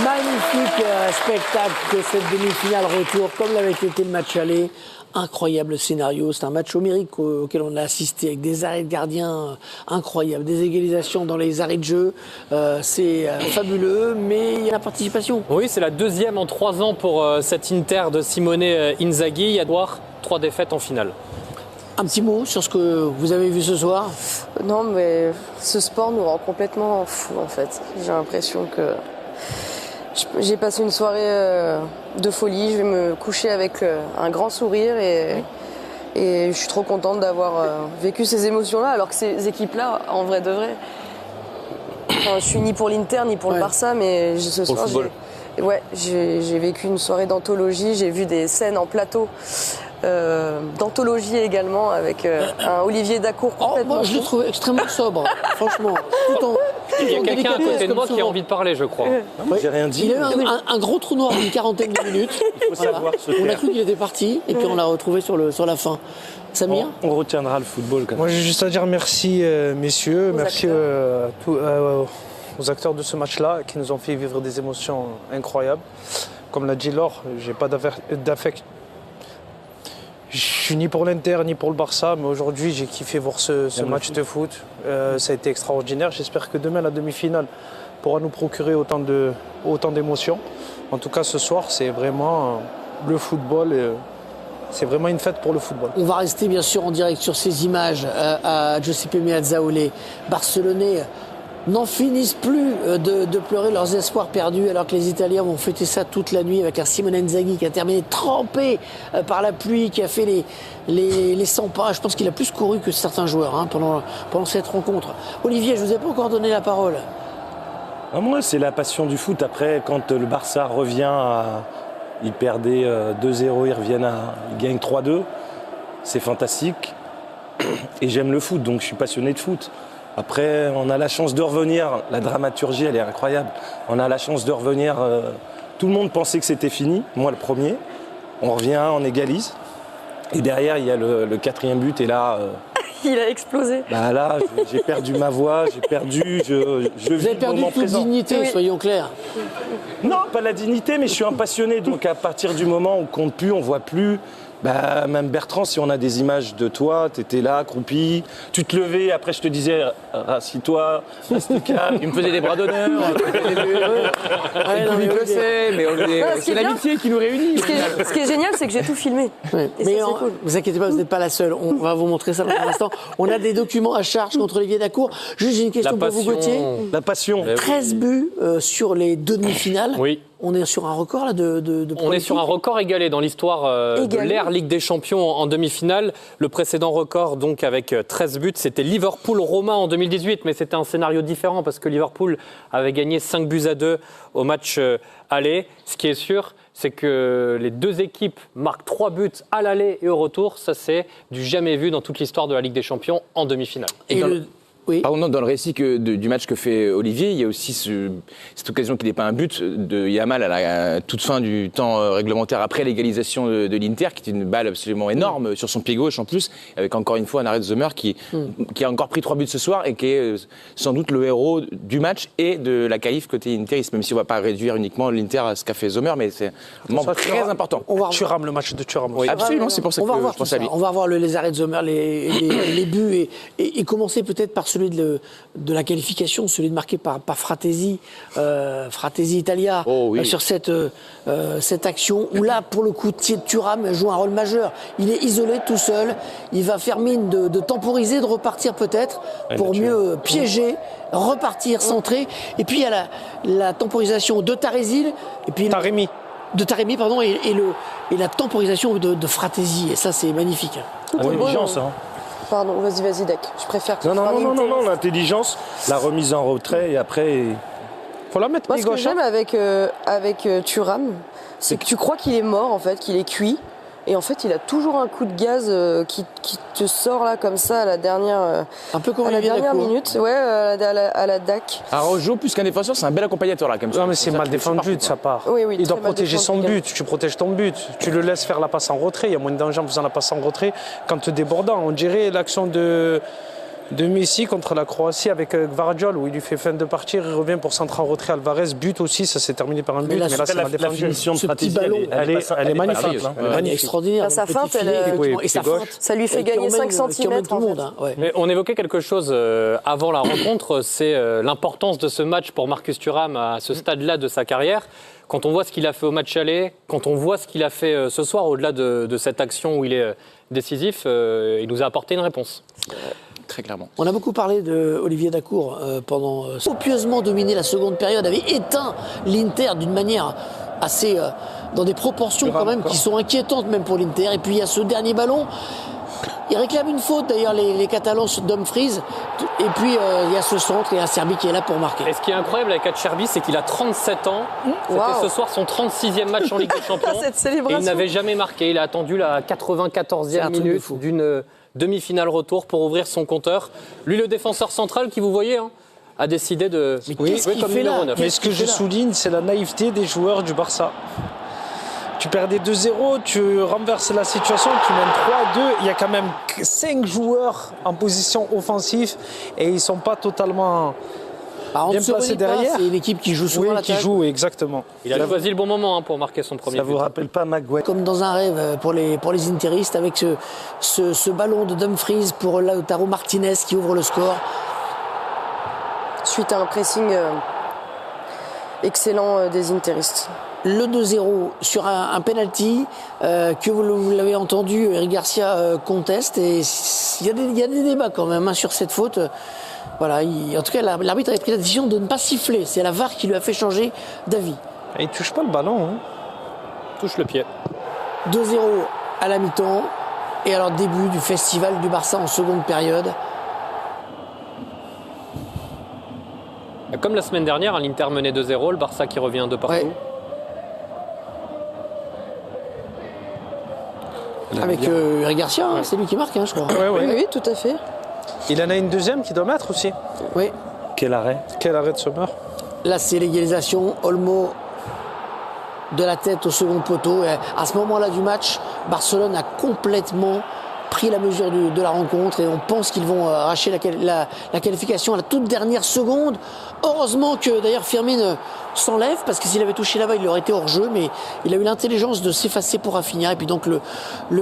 Magnifique spectacle de cette demi-finale retour, comme l'avait été le match aller. Incroyable scénario, c'est un match homérique auquel on a assisté avec des arrêts de gardiens incroyables, des égalisations dans les arrêts de jeu, c'est fabuleux, mais il y a la participation. Oui, c'est la deuxième en 3 ans pour cet Inter de Simone Inzaghi. Il y a 3 défaites en finale. Un petit mot sur ce que vous avez vu ce soir? Non, mais ce sport nous rend complètement fous en fait. J'ai l'impression que j'ai passé une soirée de folie. Je vais me coucher avec un grand sourire et je suis trop contente d'avoir vécu ces émotions-là, alors que ces équipes-là, en vrai de vrai, je suis ni pour l'Inter ni pour le Barça, mais ce soir, j'ai vécu une soirée d'anthologie. J'ai vu des scènes en plateau. D'anthologie également avec un Olivier Dacour complètement moi je l'ai trouvé extrêmement sobre, franchement. Il y a quelqu'un à côté de moi qui a envie de parler, je crois. Non, j'ai rien dit. Il a eu un gros trou noir d'une 40aine de minutes. Il faut savoir se On a taire. cru qu'il était parti et puis on l'a retrouvé sur la fin. Samir? On retiendra le football quand même. Moi j'ai juste à dire merci messieurs, merci aux acteurs de ce match-là qui nous ont fait vivre des émotions incroyables. Comme l'a dit Laure, j'ai pas d'affect. Je suis ni pour l'Inter ni pour le Barça, mais aujourd'hui j'ai kiffé voir ce match de foot. Ça a été extraordinaire. J'espère que demain la demi-finale pourra nous procurer autant d'émotions. En tout cas ce soir c'est vraiment le football. C'est vraiment une fête pour le football. On va rester bien sûr en direct sur ces images à Giuseppe Meazzaoui. Barcelonais n'en finissent plus de pleurer leurs espoirs perdus, alors que les Italiens vont fêter ça toute la nuit avec un Simone Inzaghi qui a terminé trempé par la pluie, qui a fait les 100 pas. Je pense qu'il a plus couru que certains joueurs pendant cette rencontre. Olivier, je vous ai pas encore donné la parole. Moi, c'est la passion du foot. Après, quand le Barça revient ils perdaient 2-0, ils gagnent 3-2. C'est fantastique. Et j'aime le foot, donc je suis passionné de foot. Après, on a la chance de revenir. La dramaturgie, elle est incroyable. On a la chance de revenir. Tout le monde pensait que c'était fini. Moi, le premier. On revient, on égalise. Et derrière, il y a le 4e but. Et là, Il a explosé. là, j'ai perdu ma voix. J'ai perdu. Vous avez perdu toute dignité, soyons clairs. Non, pas la dignité, mais je suis un passionné. Donc, à partir du moment où on compte plus, on voit plus. Même Bertrand, si on a des images de toi, tu étais là, accroupi, tu te levais, après je te disais, rassis-toi, reste calme. Il me faisait des bras d'honneur. C'est l'amitié qui nous réunit. Ce qui est génial, c'est que j'ai tout filmé. Ouais. Et Mais ça, c'est cool. vous inquiétez pas, vous n'êtes pas la seule. On va vous montrer ça dans un instant. On a des documents à charge contre Olivier Dacour. Juste, j'ai une question pour vous, Gauthier. La passion. 13 buts sur les demi-finales. Oui. On est sur un record là, de On est sur un record égalé dans l'histoire de l'ère Ligue des Champions en demi-finale. Le précédent record, donc avec 13 buts, c'était Liverpool-Roma en 2018. Mais c'était un scénario différent parce que Liverpool avait gagné 5-2 au match aller. Ce qui est sûr, c'est que les deux équipes marquent 3 buts à l'aller et au retour. Ça, c'est du jamais vu dans toute l'histoire de la Ligue des Champions en demi-finale. Oui. Pardon, dans le récit du match que fait Olivier, il y a aussi cette occasion qui n'est pas un but de Yamal à la toute fin du temps réglementaire après l'égalisation de l'Inter, qui est une balle absolument énorme sur son pied gauche en plus, avec encore une fois un arrêt de Sommer qui a encore pris 3 buts ce soir et qui est sans doute le héros du match et de la qualif côté Inter, même si on ne va pas réduire uniquement l'Inter à ce qu'a fait Sommer, mais c'est un moment très important. Thuram, le match de Thuram. Oui, absolument, c'est pour ça que je pense à lui. On va voir les arrêts de Sommer, les buts et commencer peut-être par celui de la qualification, celui de marqué par Fratesi Italia, sur cette action où là, pour le coup, Thuram joue un rôle majeur. Il est isolé tout seul, il va faire mine de temporiser, de repartir peut-être pour mieux piéger, repartir, centrer. Et puis il y a la temporisation de Taremi, pardon, et la temporisation de Fratesi. Et ça, c'est magnifique. L'intelligence, Pardon, vas-y, Dak. Je préfère que Non, l'intelligence, la remise en retrait et après. Faut la mettre. Moi, ce que j'aime avec Thuram, c'est que tu crois qu'il est mort, en fait, qu'il est cuit. Et en fait, il a toujours un coup de gaz qui te sort là comme ça à la dernière, un peu comme à la dernière minute, à la DAC. Araujo, plus qu'un défenseur, c'est un bel accompagnateur là, comme ça. Non, mais c'est mal défendu de sa part. Oui, il doit très mal protéger son défendu, but. Tu protèges ton but. Tu le laisses faire la passe en retrait. Il y a moins de danger en faisant la passe en retrait qu'en te débordant. On dirait l'action de de Messi contre la Croatie avec Gvardiol, où il lui fait fin de partir, il revient pour centre en retrait. Alvarez, but aussi, ça s'est terminé par un but, mais là, c'est mal défendu. finition de Ce petit Fratesi, ballon, elle est magnifique. Elle est extraordinaire. Sa le petit feinte, filet, effectivement, et sa gauche. feinte, Ça lui fait qui gagner 5 emmène- qui emmène centimètres, tout le en monde. fait. Hein, ouais. Mais on évoquait quelque chose avant la rencontre, c'est l'importance de ce match pour Marcus Thuram à ce stade-là de sa carrière. Quand on voit ce qu'il a fait au match aller, quand on voit ce qu'il a fait ce soir, au-delà de cette action où il est décisif, il nous a apporté une réponse. Très clairement. On a beaucoup parlé d'Olivier Dacour pendant copieusement dominé la seconde période, avait éteint l'Inter d'une manière assez dans des proportions quand même qui sont inquiétantes même pour l'Inter. Et puis il y a ce dernier ballon. Il réclame une faute d'ailleurs les Catalans Dumfries. Et puis il y a ce centre et un Serbie qui est là pour marquer. Et ce qui est incroyable avec Acerbi, c'est qu'il a 37 ans. C'était ce soir son 36e match en Ligue des Champions. Cette Et célébration. il n'avait jamais marqué. Il a attendu la 94e C'est un truc de minute fou. d'une demi-finale retour pour ouvrir son compteur. Lui, le défenseur central qui vous voyez, hein, a décidé de qu'est-ce jouer qu'il comme fait là numéro 9. Mais ce que je souligne, c'est la naïveté des joueurs du Barça. Tu perdais 2-0, tu renverses la situation, tu mènes 3-2. Il y a quand même 5 joueurs en position offensive et ils ne sont pas totalement bien placés derrière. C'est une équipe qui joue souvent Oui, l'attaque. qui joue, exactement. Il a choisi le bon moment hein, pour marquer son premier Ça but. vous rappelle pas Maguire? Comme dans un rêve pour les interistes avec ce ballon de Dumfries pour Lautaro Martinez qui ouvre le score. Suite à un pressing excellent des interistes. Le 2-0 sur un penalty que vous l'avez entendu, Eric Garcia conteste et il y a des débats quand même hein, sur cette faute. Voilà, en tout cas l'arbitre avait pris la décision de ne pas siffler. C'est la VAR qui lui a fait changer d'avis. Et il ne touche pas le ballon. Hein. Touche le pied. 2-0 à la mi-temps et alors début du festival du Barça en seconde période. Comme la semaine dernière, hein, l'Inter menait 2-0, le Barça qui revient de partout. Ouais. Avec Eric Garcia, hein, c'est lui qui marque, hein, je crois. Oui, tout à fait. Il en a une deuxième qui doit mettre aussi. Oui. Quel arrêt? Quel arrêt de Sommer. Là, c'est l'égalisation. Olmo de la tête au second poteau. Et à ce moment-là du match, Barcelone a complètement pris la mesure de la rencontre et on pense qu'ils vont arracher la qualification à la toute dernière seconde. Heureusement que d'ailleurs Firmin s'enlève parce que s'il avait touché là-bas, il aurait été hors jeu, mais il a eu l'intelligence de s'effacer pour Rafinha. Et puis donc le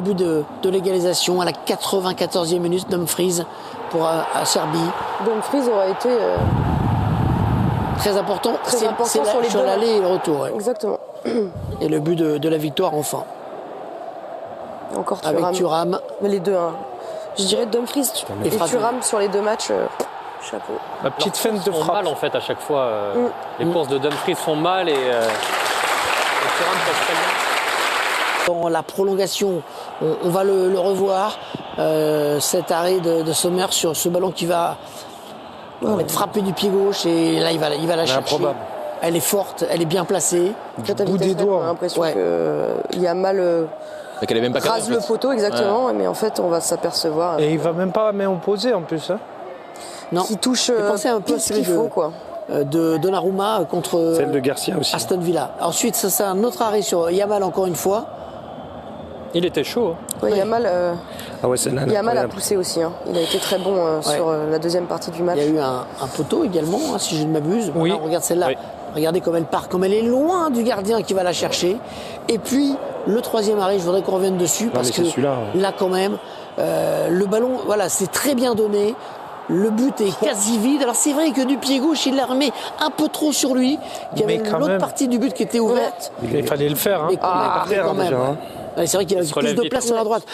but de l'égalisation à la 94e minute, Dumfries pour Serbie. Dumfries aurait été Très important, Très important sur les sur deux. l'aller et le retour. Ouais. exactement. Et le but de la victoire enfin. Encore Avec Thuram. Thuram. Mais les deux, hein. Je dirais Dumfries et Fratesi. Thuram sur les deux matchs. Chapeau. La petite feinte de Font frappe. mal en fait à chaque fois. Les courses de Dumfries font mal et Thuram passe très bien. Dans la prolongation, on va le revoir, cet arrêt de Sommer sur ce ballon qui va être frappé du pied gauche et là il va la chercher. Improbable. Elle est forte, elle est bien placée. Peut-être à bout vitesse des réelle, doigts. on a l'impression Ouais. qu'il y a mal Donc elle est même pas rase cadrée, en le fait. poteau, exactement. Mais en fait, on va s'apercevoir Et il va même pas à main opposée en plus. Hein. Non, qu'il touche j'ai pensé un peu à ce celui qu'il faut, quoi. de Donnarumma contre Celle de Garcia aussi. Aston Villa. Ensuite, ça c'est un autre arrêt sur Yamal encore une fois. Il était chaud. Hein. Ouais, Yamal Ah ouais, celle-là. a incroyable. poussé aussi. Hein. Il a été très bon sur la deuxième partie du match. Il y a eu un poteau également, hein, si je ne m'abuse. Oui. Voilà, on regarde celle-là. Oui. Regardez comme elle part, comme elle est loin du gardien qui va la chercher. Et puis, le troisième arrêt, je voudrais qu'on revienne dessus, parce mais que c'est celui-là, ouais. là, quand même, le ballon, voilà, c'est très bien donné. Le but est quasi vide. Alors, c'est vrai que du pied gauche, il la remet un peu trop sur lui. Il y avait Mais quand l'autre même. partie du but qui était ouverte. Il fallait le faire. Hein. Mais quand même, terre, quand même, déjà, ouais. hein. Ouais, c'est vrai qu'il a se plus relève de vite. place sur la droite.